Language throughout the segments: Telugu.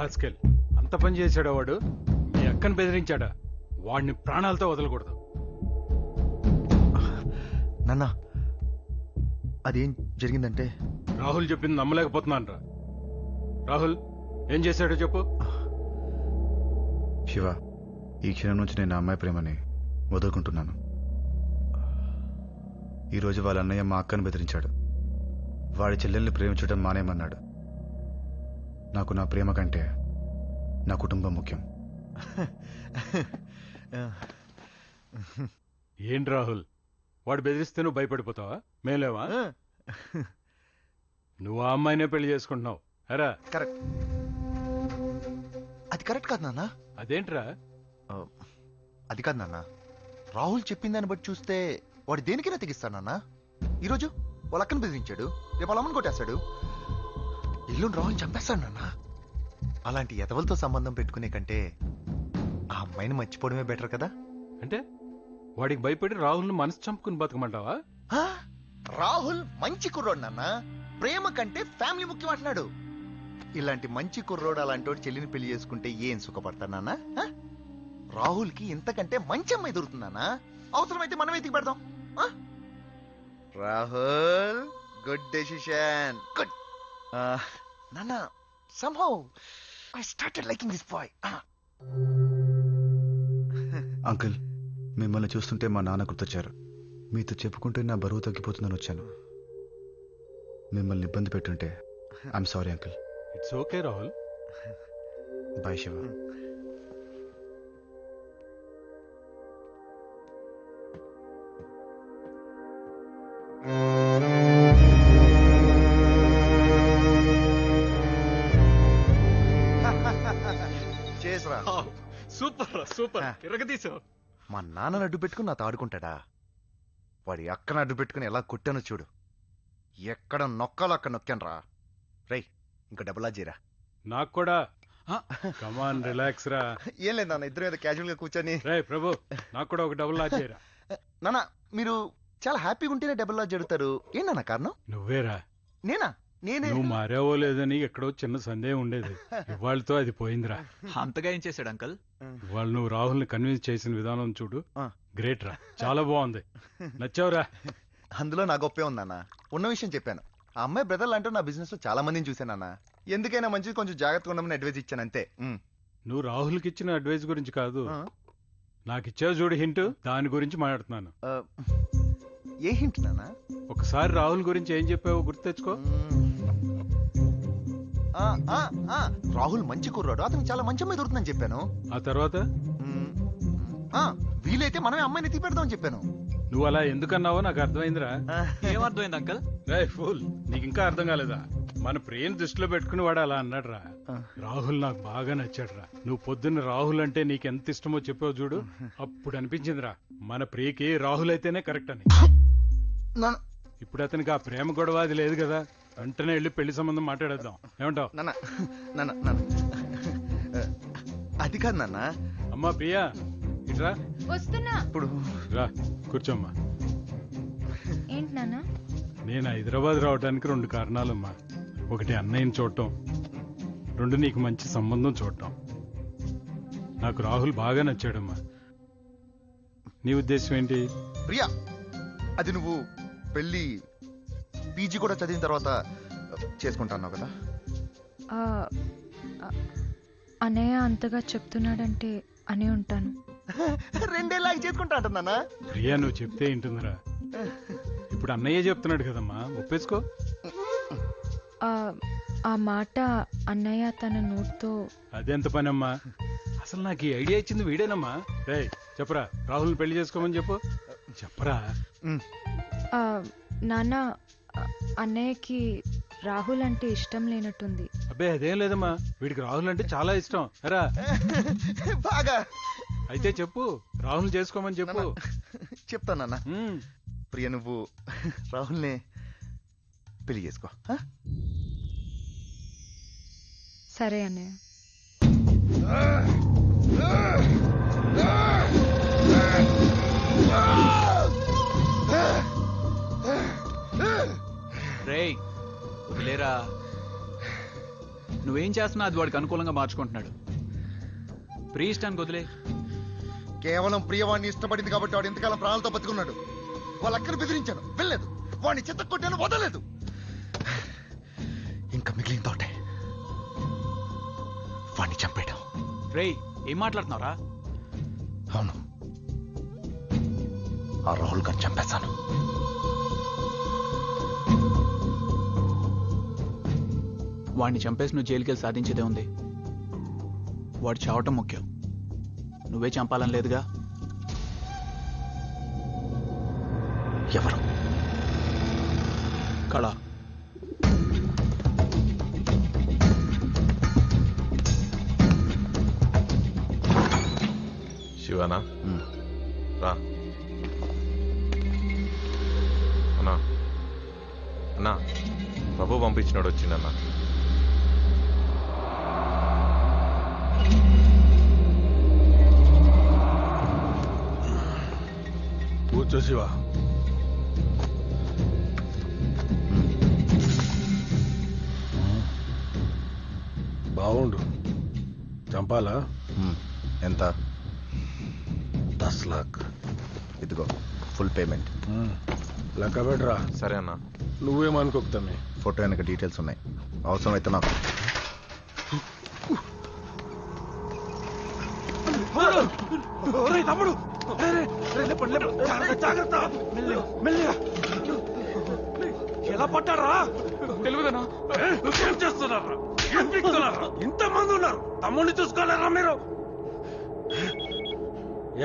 రాస్కెల్, అంత పని చేశాడా వాడు? మీ అక్కను బెదిరించాడా? వాడిని ప్రాణాలతో వదలకూడదు. నాన్న అదేం జరిగిందంటే రాహుల్ చెప్పింది నమ్మలేకపోతున్నాను రా. రాహుల్ ఏం చేశాడో చెప్పు. శివ, ఈ క్షణం నుంచి నేను ఆ అమ్మాయి ప్రేమని వదులుకుంటున్నాను. ఈరోజు వాళ్ళ అన్నయ్య మా అక్కను బెదిరించాడు. వాడి చెల్లెల్ని ప్రేమించడం మానేయమన్నాడు. నాకు నా ప్రేమ కంటే నా కుటుంబం ముఖ్యం. ఏంటి రాహుల్, వాడు బెదిరిస్తే నువ్వు భయపడిపోతావా? మేలేవా? నువ్వు ఆ అమ్మాయినే పెళ్లి చేసుకుంటున్నావు. అరా కరెక్ట్. అది కరెక్ట్ కాదు నాన్న. అదేంట్రా? అది కాదు నాన్న, రాహుల్ చెప్పిన దాన్ని బట్టి చూస్తే వాడు దేనికైనా తెగిస్తాడు నాన్న. ఈరోజు వాళ్ళ అక్కను బెదిరించాడు, రేపు వాళ్ళ అమ్మని కొట్టేస్తాడు, ఇల్లుని రాహుల్ చంపేస్తాడు నాన్న. అలాంటి ఎదవలతో సంబంధం పెట్టుకునే కంటే ఆ అమ్మాయిని మర్చిపోవడమే బెటర్ కదా. అంటే వాడికి భయపడి రాహుల్ని మనసు చంపుకుని బతకమంటావా? రాహుల్ మంచి కుర్రోడు నాన్న, ప్రేమ కంటే ఫ్యామిలీ ముఖ్యం అంటున్నాడు. ఇలాంటి మంచి కుర్రోడు అలాంటి చెల్లిని పెళ్లి చేసుకుంటే ఏం సుఖపడతాడు నాన్న? రాహుల్ కి ఇంతకంటే మంచి అమ్మాయి దొరుకుతుందన్నా. అవసరమైతే మనం ఎతికి పెడదాం. Rahul, good decision, good. నాన్న, somehow I started liking this boy. Uncle, మిమ్మల్ని చూస్తుంటే మా నాన్న గుర్తొచ్చారు. మీతో చెప్పుకుంటే నా బరువు తగ్గిపోతుందని వచ్చాను. మిమ్మల్ని ఇబ్బంది పెట్టుంటే I'm sorry uncle. It's okay Rahul. Bye Shiva. చేసరా. సూపర్ రా, సూపర్. ఇరగదీసావు. మా నాన్నని అడ్డు పెట్టుకుని నాతో ఆడుకుంటాడా? వాడి అక్కను అడ్డు పెట్టుకుని ఎలా కొట్టానో చూడు. ఎక్కడ నొక్కాలో అక్కడ నొక్కాను రా. రై, ఇంకా డబుల్ ఆజీరా. నాకు కూడా. కమాన్, రిలాక్స్ రా. ఏం లేదు నాన్న, ఇద్దరు ఏదో క్యాజువల్ గా కూర్చొని. రే ప్రభు, నాకు కూడా ఒక డబుల్ లాజ్ చేయరా. నాన్న, మీరు చాలా హ్యాపీగా ఉంటేనే డబుల్ లాజ్ జరుగుతారు. ఏంటన్నా కారణం? నువ్వేరా. నేనా? నేనే. నువ్వు మారావో లేదని ఎక్కడో చిన్న సందేహం ఉండేది. ఇవాళతో అది పోయిందిరా. అంతగా ఏం చేశాడు అంకల్? ఇవాళ నువ్వు రాహుల్ని కన్విన్స్ చేసిన విధానం చూడు, గ్రేట్ రా. చాలా బాగుంది, నచ్చావురా. అందులో నా గొప్పే ఉందన్న. ఉన్న విషయం చెప్పాను. ఆ అమ్మాయి బ్రదర్లు అంటూ నా బిజినెస్ లో చాలా మందిని చూశానన్న. ఎందుకైనా మంచిది కొంచెం జాగ్రత్తగా ఉండమని అడ్వైజ్ ఇచ్చాను అంతే. నువ్వు రాహుల్కి ఇచ్చిన అడ్వైస్ గురించి కాదు, నాకు ఇచ్చావు చూడు హింట్, దాని గురించి మాట్లాడుతున్నాను. ఏ హింట్ నాన్న? ఒకసారి రాహుల్ గురించి ఏం చెప్పావో గుర్తు తెచ్చుకో. రాహుల్ మంచి కుర్రాడు, అతను చాలా మంచి అమ్మాయి దొరుకుతుందని చెప్పాను. ఆ తర్వాత వీలైతే మనమే అమ్మాయిని ఎత్తి పెడదామని చెప్పాను. నువ్వు అలా ఎందుకన్నావో నాకు అర్థమైందిరా. ఏమర్థమైంది అంకల్? రే ఫూల్, నీకు ఇంకా అర్థం కాలేదా? మన ప్రేమ దృష్టిలో పెట్టుకుని వాడు అలా అన్నాడు రా. రాహుల్ నాకు బాగా నచ్చాడు రా. నువ్వు పొద్దున్న రాహుల్ అంటే నీకు ఎంత ఇష్టమో చెప్పావు చూడు, అప్పుడు అనిపించిందిరా మన ప్రియకి రాహుల్ అయితేనే కరెక్ట్ అని. ఇప్పుడు అతనికి ఆ ప్రేమ గొడవ అది లేదు కదా, వెంటనే వెళ్ళి పెళ్లి సంబంధం మాట్లాడేద్దాం. ఏమంటావు? అది కాదు నాన్న. అమ్మా ప్రియా, ఇట్రా. వస్తున్నా. ఇప్పుడు రా, కూర్చోమ్మా. ఏంటి నాన్న? నేను హైదరాబాద్ రావడానికి 2 కారణాలమ్మా. ఒకటి అన్నయ్యని చూడటం, 2 నీకు మంచి సంబంధం చూడటం. నాకు రాహుల్ బాగా నచ్చాడమ్మా. నీ ఉద్దేశం ఏంటి? ప్రియా, అది నువ్వు పెళ్లి పీజీ కూడా చదివిన తర్వాత చేసుకుంటాన్నావు కదా. అన్నయ్య అంతగా చెప్తున్నాడంటే అనే ఉంటాను. 2 ఏళ్ళకి చేసుకుంటా అంటున్నానా? ప్రియా, నువ్వు చెప్తే ఏంటుందిరా. ఇప్పుడు అన్నయ్య చెప్తున్నాడు కదమ్మా, ఒప్పేసుకో. ఆ మాట అన్నయ్య తన నోటితో. అదెంత పనమ్మా? అసలు నాకు ఈ ఐడియా ఇచ్చింది వీడేనమ్మా. రే చెప్పరా, రాహుల్ని పెళ్లి చేసుకోమని చెప్పు. చెప్పరా. నాన్న, అన్నయ్యకి రాహుల్ అంటే ఇష్టం లేనట్టుంది. అబ్బే అదేం లేదమ్మా, వీడికి రాహుల్ అంటే చాలా ఇష్టం. అరా బాగా. అయితే చెప్పు, రాహుల్ చేసుకోమని చెప్పు. చెప్తానన్నా. ప్రియ, నువ్వు రాహుల్ని పెళ్లి చేసుకో. సరే అన్నయ్య. రేయ్ వదిలేరా, నువ్వేం చేస్తున్నా అది వాడికి అనుకూలంగా మార్చుకుంటున్నాడు. ప్రియ ఇష్టానికి వదిలే. కేవలం ప్రియవాణ్ణి ఇష్టపడింది కాబట్టి వాడు ఎంతకాలం ప్రాణాలతో బతుకున్నాడు. వాళ్ళ అక్కను బెదిరించాను, వెళ్ళలేదు. వాడిని చెత్త కొట్టాను, వదలేదు. ఇంకా మిగిలిన తోటే వాడిని చంపేయడం. రేయ్, ఏం మాట్లాడుతున్నావురా? అవును, ఆ రాహుల్ గారిని చంపేశాను. వాడిని చంపేసి నువ్వు జైలుకి వెళ్ళి సాధించేదే ఉంది. వాడు చావటం ముఖ్యం, నువ్వే చంపాలని లేదుగా. ఎవరు? కళ. శివనా రా. అన్నా అన్నా, ప్రభు పంపించినాడు, వచ్చిందన్నా. కూర్చో శివ. బాగుండు. చంపాలా? ఎంత? 10 लाख. ఇదిగో ఫుల్ పేమెంట్. లెక్క పెట్టరా. సరే అన్నా. నువ్వేమనుకోకుతామే. ఫోటో వెనక డీటెయిల్స్ ఉన్నాయి, అవసరమైతే నాకు. తమ్ముడు జాగ్రత్త, ఎలా పట్టారా? తెలియదనా? ఏం చేస్తున్నారా? ఏం పిక్తున్నారా? ఇంతమంది ఉన్నారు, తమ్ముడిని చూసుకోలేరా మీరు?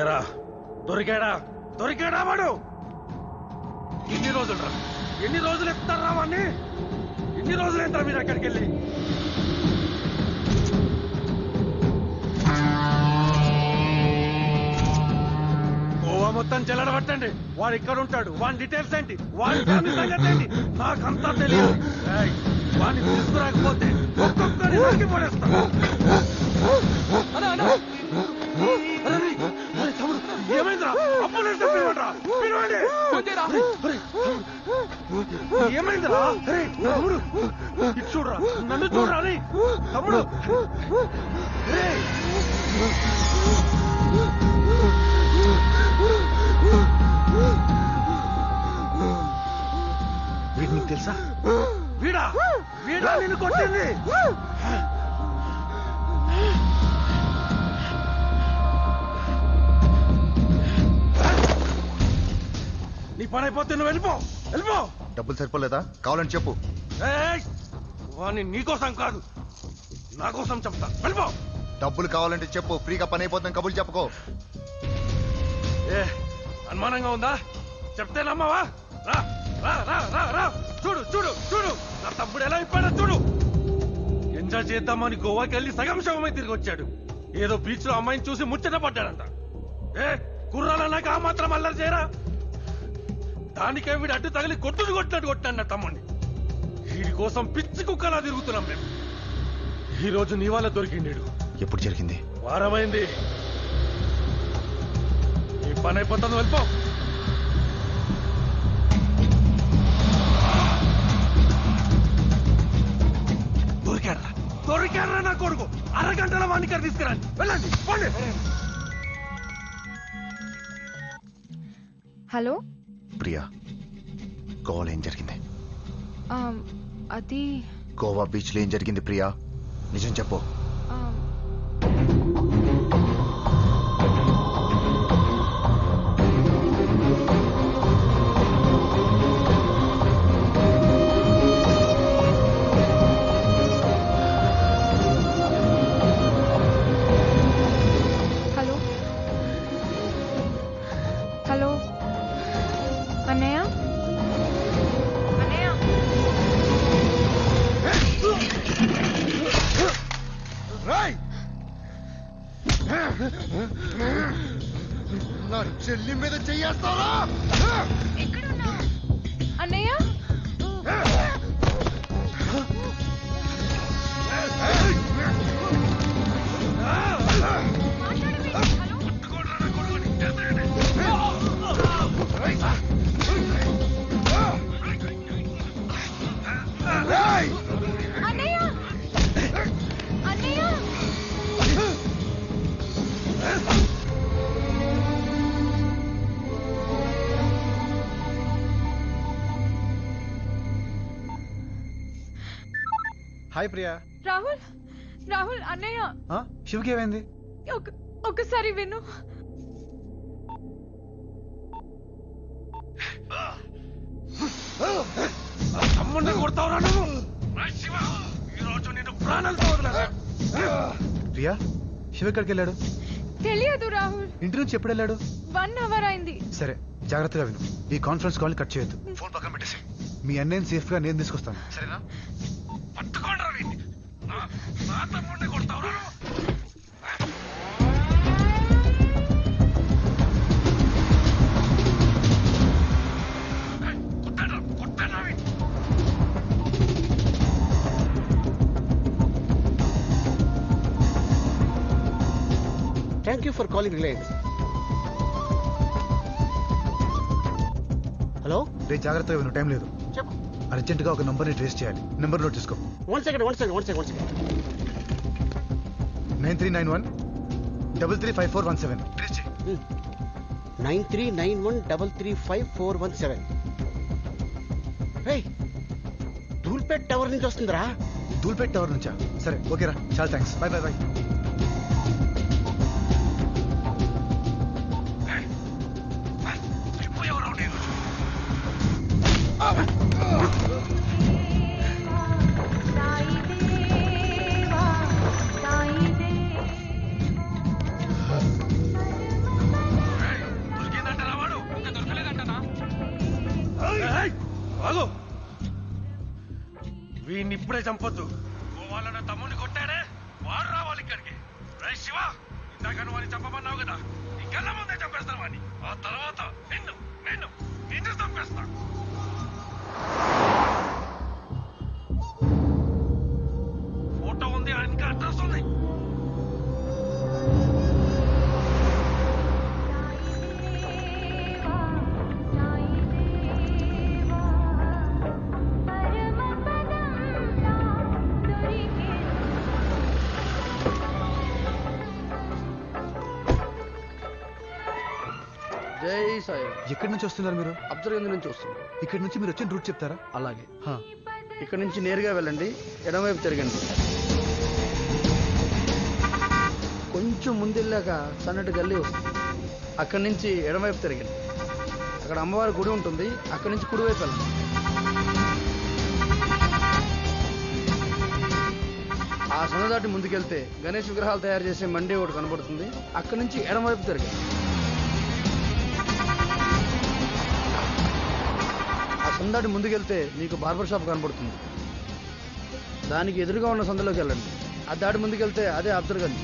ఏరా, దొరికాడా? దొరికాడా వాడు? ఎన్ని రోజులు రా? ఎన్ని రోజులు ఎత్తారా వాడిని? ఎన్ని రోజులు ఎంత మీరు అక్కడికి వెళ్ళి? గోవా మొత్తం చెల్లడబట్టండి. వాడు ఇక్కడ ఉంటాడు, వాడి డీటెయిల్స్ ఏంటి, వాడి ఫ్యామిలీ సంగతి ఏంటి, నాకంతా తెలియదు. వాడిని తీసుకురాకపోతే ఒక్కొక్కరి నరికి పడేస్తా. ఏమైందిరా? అప్పులు పిలవండిరా, పిలవండి. ఏమైందిరా? తమ్ముడు ఇటు చూడరా, నన్ను చూడరా అని. తమ్ముడు వీడు నీకు తెలుసా? వీడా వీడా నిన్ను కొట్టింది? నీ పని అయిపోతే నువ్వు వెళ్ళిపో, వెళ్ళిపో. డబ్బులు సరిపోలేదా? కావాలని చెప్పు. వాణ్ణి నీకోసం కాదు, నా కోసం చెప్తా. వెళ్ళిపో. డబ్బులు కావాలంటే చెప్పు, ఫ్రీగా పని అయిపోతాం. కబుర్లు చెప్పుకో. అనుమానంగా ఉందా? చెప్తే నమ్మవా? రా రా రా రా రా. చూడు చూడు చూడు, నా తమ్ముడు ఎలా అయిపోయాడో చూడు. ఎంజాయ్ చేద్దామని గోవాకి వెళ్ళి సగం శవమై తిరిగి వచ్చాడు. ఏదో బీచ్ లో అమ్మాయిని చూసి ముచ్చట పడ్డాడంట. కుర్రాలన్నాక ఆ మాత్రం అల్లరి చేయరా? దానికే వీడు అడ్డు తగిలి కొట్టినట్టు కొట్టాడు నా తమ్ముడిని. వీడి కోసం పిచ్చి కుక్కలా తిరుగుతున్నాం మేము. ఈ రోజు నీ వాళ్ళ దొరికిండు. ఎప్పుడు జరిగింది? వారమైంది. ఈ పని అయిపోతాను, వెళ్ళిపో. దొరికాడరా, దొరికాడరా నా కొడుకు. అరగంటల వాణికర్ తీసుకురండి, వెళ్ళండి, పోండి. హలో ప్రియా, గోవాలో ఏం జరిగింది? అది గోవా బీచ్ లో ఏం జరిగింది ప్రియా? నిజం చెప్పు. హలో హలో అన్నయ్య, అన్నయ్య. నా చెల్లి మీద చెయ్యేస్తారా? ఎక్కడున్నా అన్నయ్య? హాయ్ ప్రియా. రాహుల్ రాహుల్ అన్నయ్య శివకి ఏమైంది? ఒకసారి విను. తమ్ముడిని కొడతావురా నువ్వు? శివ, ఈ రోజు నేను ప్రాణాలతో వదిలేస్తా. ప్రియా, శివ ఎక్కడికి వెళ్ళాడు? తెలియదు రాహుల్. ఇంటి నుంచి ఎప్పుడు వెళ్ళాడు? 1 hour అయింది. సరే, జాగ్రత్తగా విను. ఈ కాన్ఫరెన్స్ కాల్ కట్ చేయొద్దు. ఫోన్ పక్కన పెట్టేసి మీ అన్నయ్యని సేఫ్ గా నేను తీసుకొస్తాను, సరేనా? పట్టుకోండి వీడిని. నా తమ్ముడిని కొడతావురా నువ్వు? Thank you for calling Reliance. Hello, రే జాగ్రత్తగా విను, టైం లేదు. చెప్పు. అర్జెంట్ గా ఒక నంబర్ ని ట్రేస్ చేయాలి. నెంబర్ నోట్ చేసుకో. 1 second. 9391 335417. ట్రేస్ చేయి. 9391335417. ధూల్పేట్ టవర్ నుంచి వస్తుందిరా. ధూల్పేట్ టవర్ నుంచా? సరే, ఓకేరా, చాలా థ్యాంక్స్. Bye bye bye. వీడిని ఇప్పుడే చంపొద్దు. గోవాలన్న తమ్ముడిని కొట్టాడే, వాడు రావాలి ఇక్కడికి. రేయ్ శివ, ఇందాక నువ్వు అని చంపమన్నావు కదా, ఇంకన్నా ముందే చంపేస్తాను వాడిని. ఆ తర్వాత నిన్ను చంపేస్తా. ఫోటో ఉంది, ఇంకా అడ్రస్ ఉంది. జై సాయి. ఎక్కడి నుంచి వస్తున్నారు మీరు? అబ్జర్వేంద్ర నుంచి వస్తున్నాం. ఇక్కడి నుంచి మీరు వచ్చిన రూట్ చెప్తారా? అలాగే, ఇక్కడ నుంచి నేరుగా వెళ్ళండి, ఎడమవైపు తిరగండి. కొంచెం ముందెళ్ళాక సన్నటి గల్లీ వస్తుంది. అక్కడి నుంచి ఎడమవైపు తిరగండి. అక్కడ అమ్మవారి గుడి ఉంటుంది. అక్కడి నుంచి కుడివైపు వెళ్ళండి. ఆ సందు దాటి ముందుకెళ్తే గణేష్ విగ్రహాలు తయారు చేసే మండి ఒకటి కనబడుతుంది. అక్కడి నుంచి ఎడమవైపు తిరగండి. ఆ సందాటి ముందుకెళ్తే మీకు బార్బర్ షాప్ కనబడుతుంది. దానికి ఎదురుగా ఉన్న సందులోకి వెళ్ళండి. ఆ దాటి ముందుకెళ్తే అదే అబ్జర్గంజ్.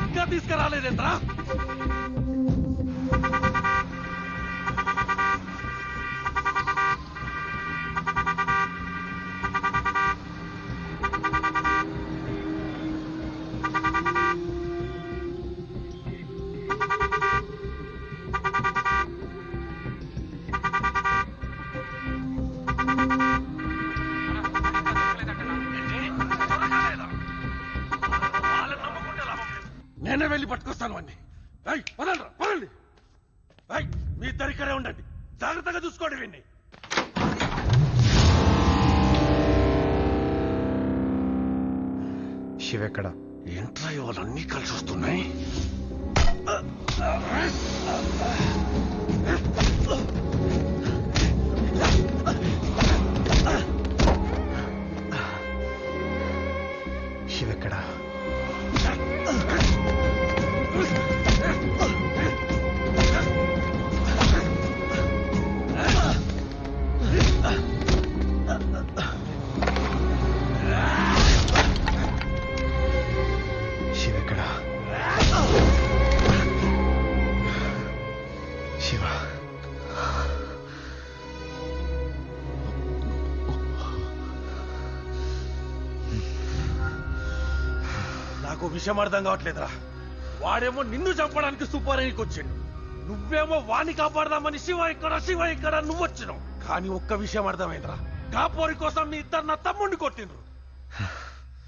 ఇంకా తీసుకురాలేదేంట్రా? నేనే వెళ్ళి పట్టుకొస్తాను వాడిని. పదండి. మీ ఇద్దరు ఇక్కడే ఉండండి, జాగ్రత్తగా చూసుకోండి వీడిని. శివ ఎక్కడ? ఏంట్రా ఇవాళన్నీ కలిసి వస్తున్నాయి? శివ ఎక్కడ? శివ నాకు విషయం అర్థం కావట్లేదురా. వాడేమో నిన్ను చంపడానికి సూపర్ అనికి వచ్చాడు, నువ్వేమో వాణ్ణి కాపాడదామని శివ ఇక్కడ నువ్వు వచ్చినావు. కానీ ఒక్క విషయం అర్థమైందిరా, ఆ పోరి కోసం మీ ఇద్దరు నా తమ్ముడిని కొట్టిండ్రు.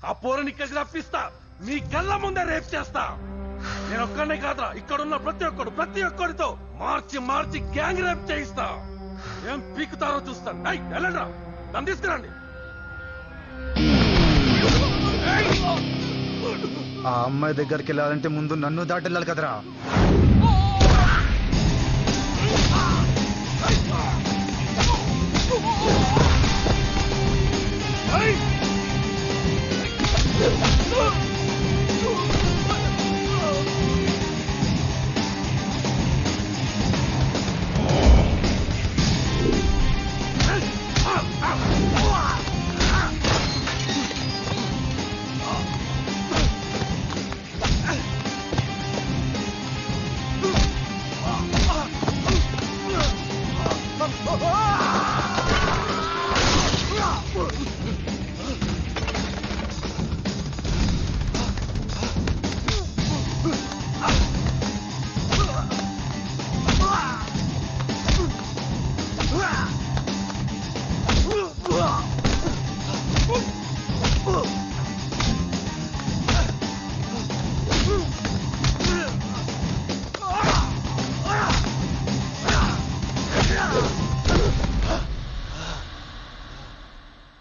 ఆ పోరుని ఇక్కడికి రప్పిస్తా, మీ కళ్ళ ముందే రేప్ చేస్తా. నేను ఒక్కనే కాదురా, ఇక్కడున్న ప్రతి ఒక్కరితో మార్చి గ్యాంగ్ రేప్ చేయిస్తా. ఏం పీకుతారో చూస్తాను. వెళ్ళండిరా, నన్ను తీసుకురండి. ఆ అమ్మాయి దగ్గరికి వెళ్ళాలంటే ముందు నన్ను దాటి వెళ్ళాలి కదరా.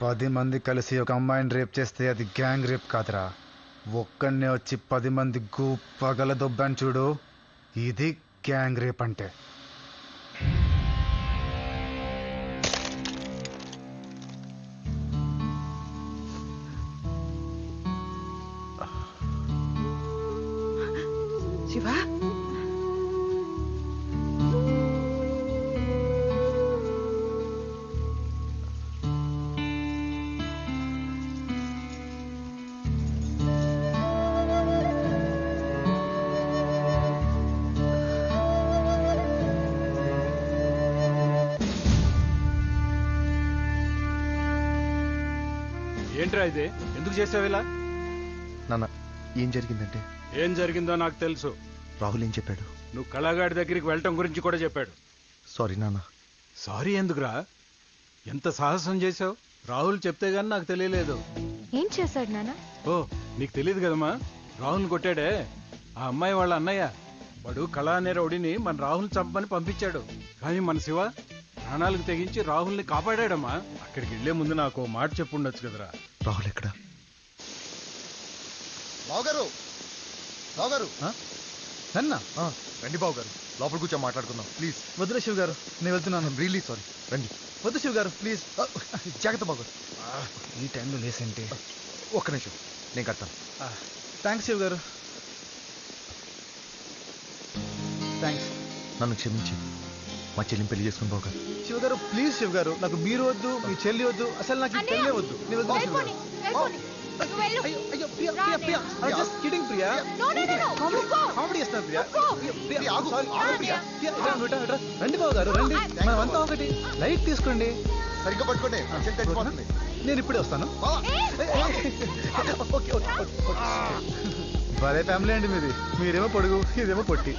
పది మంది కలిసి ఒక అమ్మాయిని రేప్ చేస్తే అది గ్యాంగ్ రేప్ కాదురా. ఒక్కనే వచ్చి 10 మంది పగల దొబ్బాను చూడు, ఇది గ్యాంగ్ రేప్ అంటే. శివా, ఏంట్రా ఇదే, ఎందుకు చేసావు ఇలా? నాన్న ఏం జరిగిందంటే, ఏం జరిగిందో నాకు తెలుసు. రాహుల్ ఏం చెప్పాడు? నువ్వు కళాగాడి దగ్గరికి వెళ్ళటం గురించి కూడా చెప్పాడు. సారీ నాన్న. సారీ ఎందుకురా? ఎంత సాహసం చేసావు? రాహుల్ చెప్తే గానీ నాకు తెలియలేదు. ఏం చేశాడు నాన్న? ఓ, నీకు తెలియదు కదమ్మా, రాహుల్ కొట్టాడే ఆ అమ్మాయి వాళ్ళ అన్నయ్య. వాడు కళా అనే రౌడీని మన రాహుల్ చంపని పంపించాడు. కానీ మన శివ ప్రాణాలకు తెగించి రాహుల్ని కాపాడాడమ్మా. అక్కడికి వెళ్లే ముందు నాకు ఓ మాట చెప్పుండొచ్చు కదరా. రాహుల్ ఎక్కడ? బావగారు, బావగారు, నన్నా రండి బావగారు, లోపల కూర్చో మాట్లాడుకుందాం ప్లీజ్. వద్దులే శివ్ గారు, నేను వెళ్తున్నాను. రియల్లీ సారీ, రండి. వద్దు శివ్ గారు ప్లీజ్. జాగ్రత్త బావగారు. ఈ టైంలో లేసేంటి? ఒక్క నిమిషం, నేను కడతాను. థ్యాంక్స్ శివ్ గారు, థ్యాంక్స్. నన్ను క్షమించి మా చెల్లిని పెళ్లి చేసుకుని బావగారు. శివ్ గారు ప్లీజ్ శివ్ గారు, నాకు మీరు వద్దు, మీ చెల్లి వద్దు, అసలు నాకు ఈ పెళ్ళే వద్దు. నేను వెళ్తున్నా శివ్ గారు. అయ్యో అయ్యో Priya, Priya, Priya, I was just kidding, Priya. Comedy చేస్తున్నా ప్రియా. ప్రియా, sorry, ప్రియా. రండి బాబు గారు, రండి, మనం అంతా ఒకటి. లైట్ తీసుకోండి, సరిగ్గా పట్టుకోండి, చెల్లి తెచ్చిపోతుంది. నేను ఇప్పుడే వస్తాను. భలే ఫ్యామిలీ అండి మీది. మీరేమో పొడుగు, ఇదేమో పొట్టి.